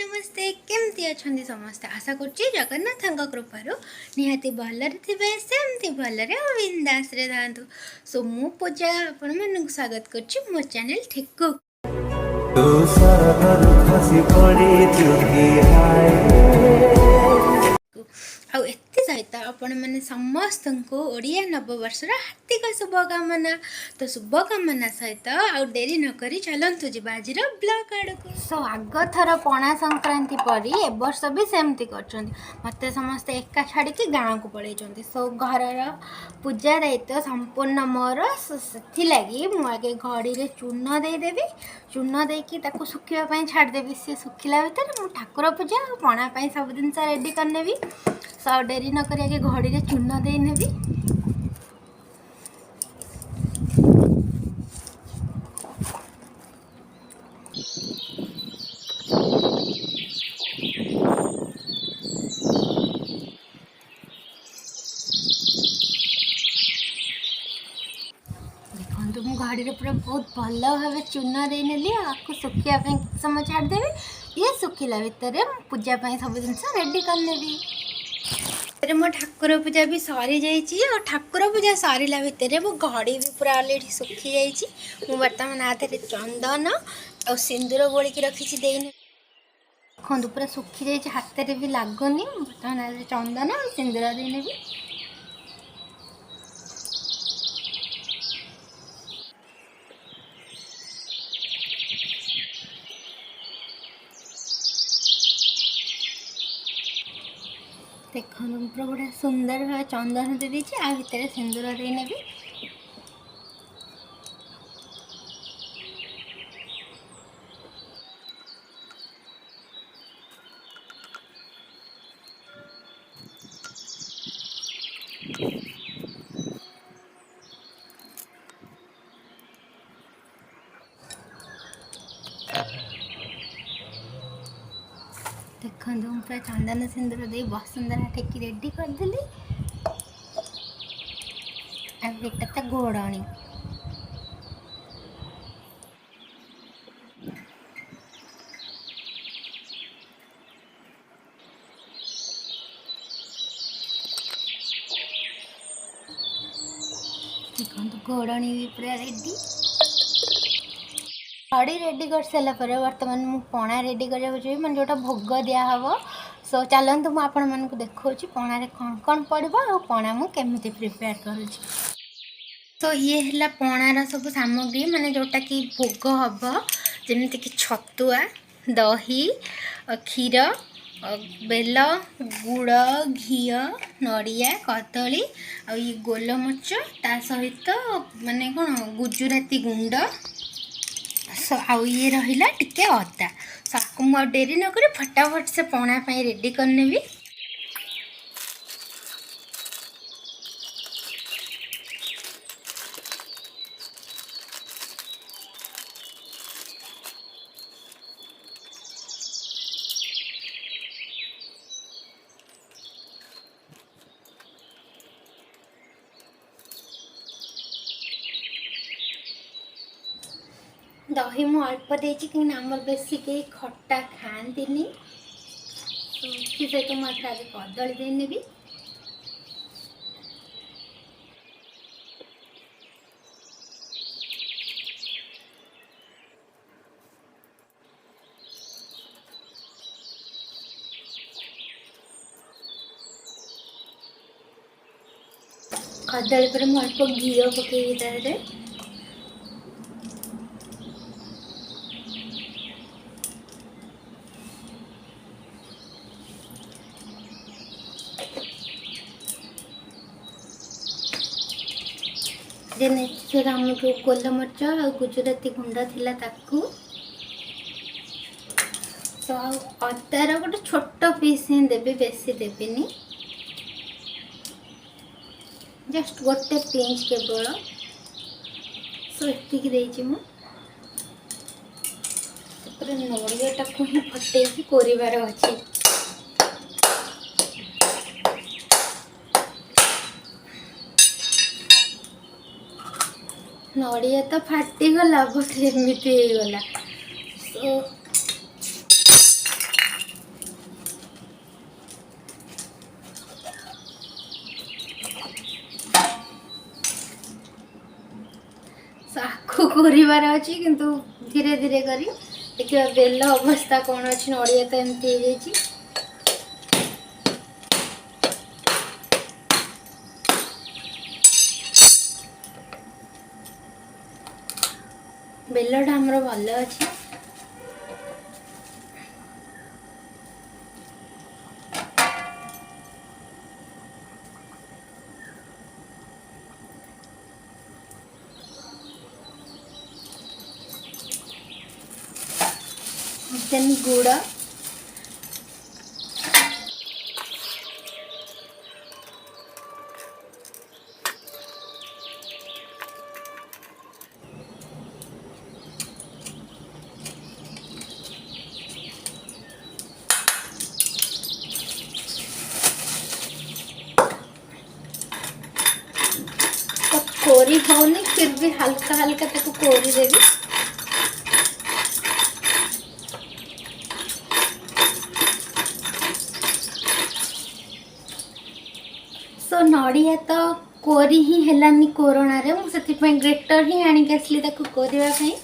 नमस्ते केमती अच्छा समस्ते आशा करुच्ची जगन्नाथ कृपार निहाती भलरे थे सेमती भलरे बिंदास था। सो मु पूजा आपण मन स्वागत करुच्ची मो चैनल ठेकु आउ एते सहित आपण मैंने समस्त को ओडिया नववर्षर हार्दिक शुभकामना। तो शुभकामना सहित आउ डेरी नकरी चलतु जीवा आज ब्लॉग आड़ को। सो आग थर पणा संक्रांति परी ए वर्ष भी सेमती कर मत समस्ते एका छाड़ी गाँव को पलि। सो घर पूजा दायित्व संपूर्ण मोर से लगी मुझे घड़ी में चून देदेवी चून देकी सुखापी छाड़देवी सी सुखिला भितर मु ठाकुर पूजा पणा सब जिन रेडी करनेबी। सो डेरी नक आगे घड़ी में चून दे नेबी। देखो मु घड़ी में पूरा बहुत भल भाव चून दे नेली आपको सुखापी समय छाड़देवी ये सुखिला भितर पूजा सब जिन रेडी करनेबी। मो ठाकुर पूजा भी सरी जा ठाकुर पूजा सरला भितर मो घड़ी भी पूरा अलरेडी सुखी जा बर्तमान हाथ में चंदन और सिंदूर बोलिकी रखी देखो पूरा सुखी जा हाथ में भी लगुनि बर्तमान हाथ में चंदन और सिंदूर देने भी। देखो पूरा बड़ा सुंदर भाव चंदन दे दीजिए आ भितर सिंदूर देने भी। देखो पूरा चंदन सिंदूर दे वसुंधरा ठेकी रेडी करदेली। एटा तो घोड़णी देखो घोड़णी भी पूरा रेडी घड़ी रेडी कर सारा पर बर्तमान मु पणा रेडी करा मैं जोटा भोग दिया हम। सो चलतु मुझे आपण मन को देखा पणारे कौन कौन पड़ो आ पणा मुझे प्रिपेयर करुँ। तो ये है पणार सब सामग्री माने जोटा कि भोग हम जमीक छतुआ दही क्षीर बेल गुड़ घी नड़िया कदली आ गोलमरीच ता सहित माने कौन गुजुराती गुंड आउ ये रहा टिके अदा। सो आपको मुझे डेरी नक फटाफट से पणा रेडी करने भी। दही मु अल्प देची कि आमर बेसी कई खट्टा खाती सहित मुझे आगे कदली देने भी। कदली पर मुझे अल्प घी पकई फिर आमको गोलमरीच आ गुजुराती गुंड थिला ताकू तो अदार गोटे छोट पीस ही देवी बेसी देविनी जस्ट गोटे पिंच केवल। सो एतिक देची मु नड़िया टाक ही फटे कोरिबार अच्छी। नड़िया तो फाटीगला बट एमती गला। सो कोरिबार अछि किंतु धीरे धीरे करी देखिए बेल अवस्था कौन अच्छी नड़िया तो एमती हो बेलटा हमर भल अच्छी देन गुड़ कोरी होनी फिर भी हल्का हल्का ताको कोरी देवी सो नड़िया तो कोरी ही हेलानी कोरोना रे मुझे ग्रेटर ही आनिक आसली ताको कोरिबा पई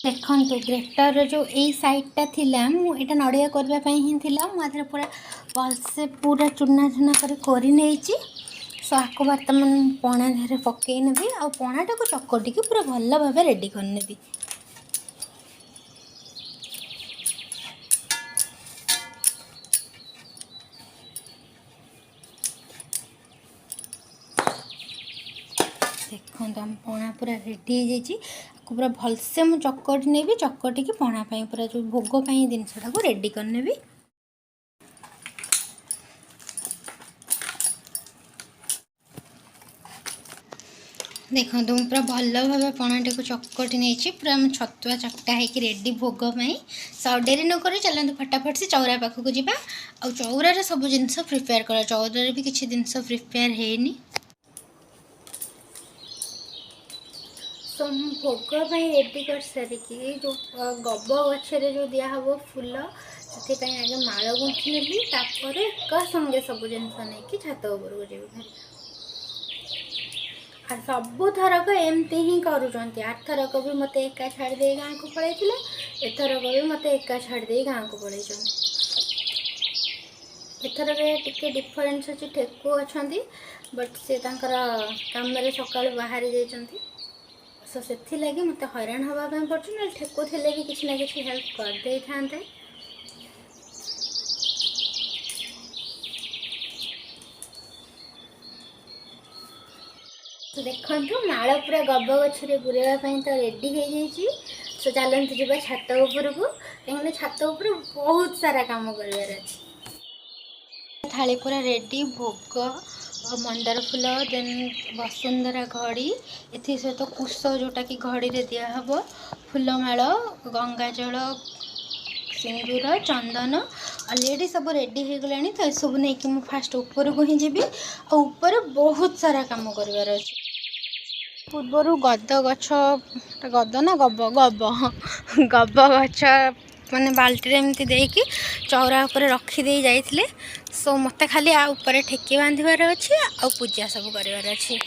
देखो ग्रेटर जो यही साइडटा थिला मुझे नड़िया करने ही थिला मुझे पूरा भलसे पूरा चूना चूना कर कोरी नेइची सो आपको बर्तमान पणा देहरे पकई नेबी आ पणाटा को चकटिकी पूरा भल भाव रेडी करनेबी देखो हम पणा पूरा रेडी हो जाइए पूरा भलसे मुझे चकटी नेबी चकटिकी पणा पूरा जो भोग जिनसा को रेडी करनेबी देखो तुम पूरा भल भाव पणाटी को चकटी नहीं पूरा छतुआ चकटा है रेडी भोग सो डेरी नक चलते फटाफट से चौरा पाखक जावा आ चौरार सब जिनस प्रिपेयर कर चौरार भी किसी जिनस प्रिपेयर हैनी सो भोग रेडी कर सारिकी जो गब गचरे जो दिहब फूल से आगे माल गुंथी नेली एक संगे सब जिनस नहीं छात उपरको जी आ सबू थरक एमती ही करुँच आरथरक भी मत एका छाड़दे गाँव को पलैते एथरक भी मत एका छाड़दे गाँव को पलैन एथरक टिके डिफरेन्स अच्छी ठेकु अच्छा बट से काम सका बाहरी जाइंट सो से लगी मत हैरान हाँपाई पड़े ठेकु थे भी किसी ना कि हेल्प करदे था तो देखो माल पूरा गब गचरे बुरेवाई तो रेडी हो जाइए सो चलते जावा छात उपरक कहीं छात उपर बहुत सारा काम करार अच्छे थाली पूरा रेडी भोग मंदार फूल देन वसुंधरा घड़ी ए सहित कुश जोटा कि घड़ी रे दिहब फूलमाल गंगाजल सिंदूर चंदन अलरेडी सब रेडी हो गलानी तो सब नहीं कि फास्ट ऊपर को ही जी ऊपर बहुत सारा काम करार अच्छे पूर्वर गद गछ गद ना गब गब गब गछ माने बाल्टी एमती देकी चौरा उपर रखीदे जाइए सो मत खाली आ ऊपर ठेकी बांधार अच्छे आ पूजा सब करार अच्छे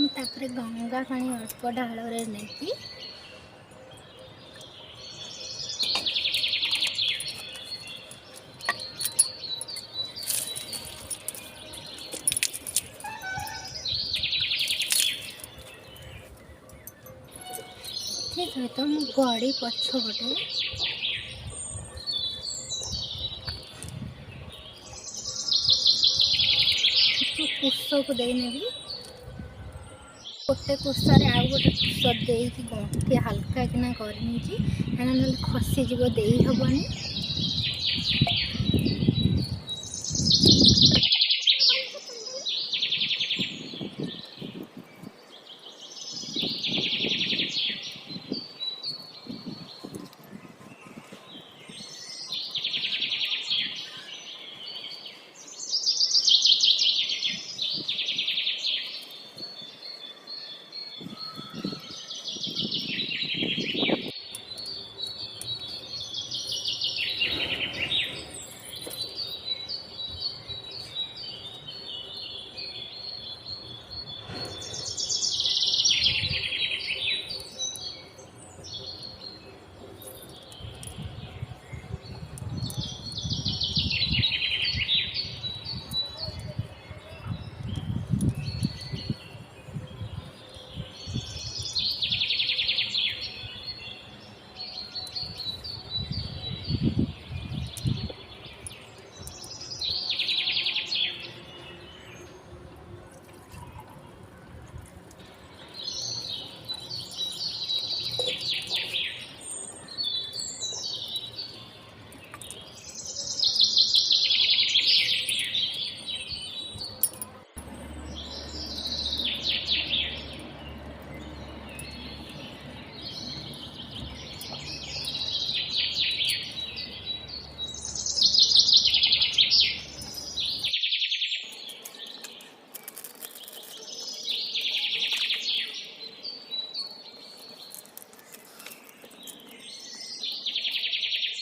तापर गंगा पानी अल्प ढाल नहीं सहित मो गाड़ी पछपटे कुश को देनेबी गोटे कुशारे आउ गोटे कुश देकी गंठी हल्का किना करनी खसीज दे हेनी।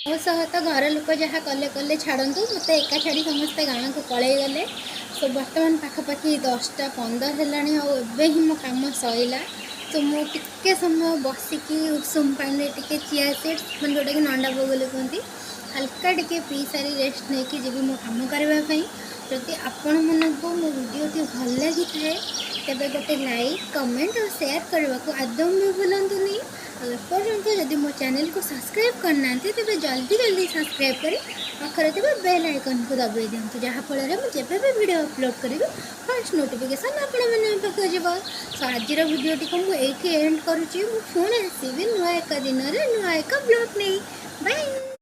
मो सह तो घर लोक जहाँ कले कले छाड़ू मत एका छाड़ी समस्ते गाँव को पलि गले। सो बर्तमान पाखापाखि 10:15 है ही मो कम सैला। तो मुझे समय बसिकी उषुम पानी टे चिया सीड्स मैं जोटा कि नंडा बोगले कहती हल्का टे पी सारी रेस्ट नहीं कि जी मो कम करने। जदि आपण मानक मो वीडियो भल लगी थाए तेज गोटे लाइक कमेंट और शेयर करने को आदम भी भूलुनी। एपर्यंत जदि मो चैनल को सब्सक्राइब करना तेज जल्दी जल्दी सब्सक्राइब कर पाखे थे बेल आइकन को दबाई दिंतु जहाँफल मुझे भी वीडियो अपलोड करी फर्स्ट नोटिफिकेशन आपके जीव। सो आज वीडियो को मुझे एंड करुँची पुणी आसवि नुआ एक दिन नुआ एक ब्लॉग नहीं। बाय।